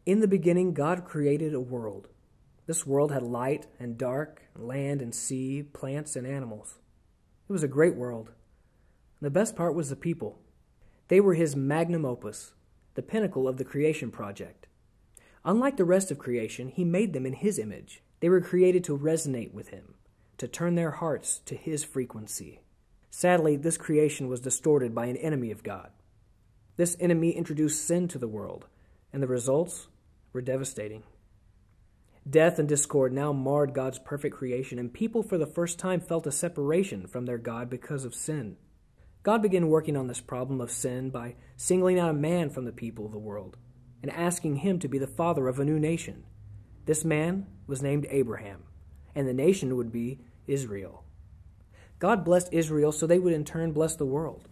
In the beginning, God created a world. This world had light and dark, land and sea, plants and animals. It was a great world. The best part was the people. They were his magnum opus, the pinnacle of the creation project. Unlike the rest of creation, he made them in his image. They were created to resonate with him, to turn their hearts to his frequency. Sadly, this creation was distorted by an enemy of God. This enemy introduced sin to the world, and the results were devastating. Death and discord now marred God's perfect creation, and people for the first time felt a separation from their God because of sin. God began working on this problem of sin by singling out a man from the people of the world and asking him to be the father of a new nation. This man was named Abraham, and the nation would be Israel. God blessed Israel so they would in turn bless the world.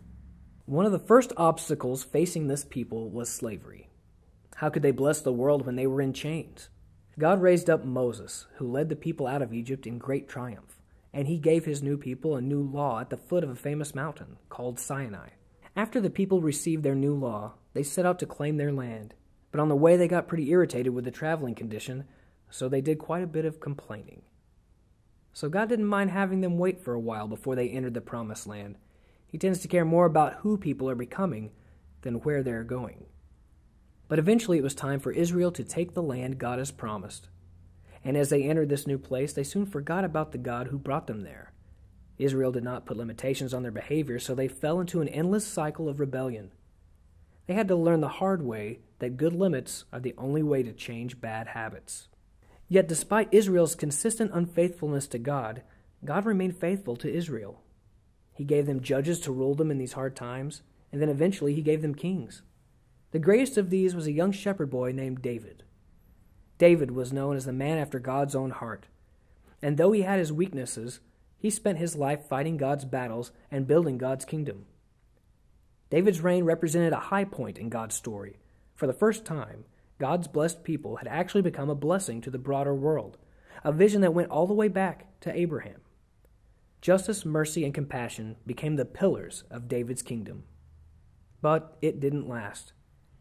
One of the first obstacles facing this people was slavery. How could they bless the world when they were in chains? God raised up Moses, who led the people out of Egypt in great triumph, and he gave his new people a new law at the foot of a famous mountain called Sinai. After the people received their new law, they set out to claim their land, but on the way they got pretty irritated with the traveling condition, so they did quite a bit of complaining. So God didn't mind having them wait for a while before they entered the promised land. He tends to care more about who people are becoming than where they're going. But eventually it was time for Israel to take the land God has promised. And as they entered this new place, they soon forgot about the God who brought them there. Israel did not put limitations on their behavior, so they fell into an endless cycle of rebellion. They had to learn the hard way that good limits are the only way to change bad habits. Yet despite Israel's consistent unfaithfulness to God, God remained faithful to Israel. He gave them judges to rule them in these hard times, and then eventually he gave them kings. The greatest of these was a young shepherd boy named David. David was known as the man after God's own heart, and though he had his weaknesses, he spent his life fighting God's battles and building God's kingdom. David's reign represented a high point in God's story. For the first time, God's blessed people had actually become a blessing to the broader world, a vision that went all the way back to Abraham. Justice, mercy, and compassion became the pillars of David's kingdom. But it didn't last.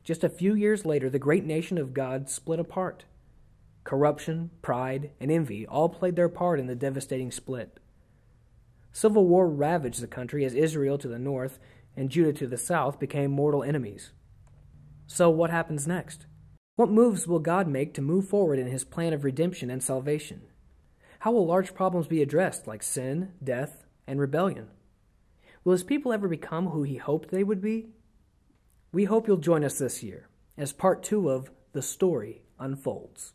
Just a few years later, the great nation of God split apart. Corruption, pride, and envy all played their part in the devastating split. Civil war ravaged the country as Israel to the north and Judah to the south became mortal enemies. So what happens next? What moves will God make to move forward in his plan of redemption and salvation? How will large problems be addressed like sin, death, and rebellion? Will his people ever become who he hoped they would be? We hope you'll join us this year as part 2 of The Story Unfolds.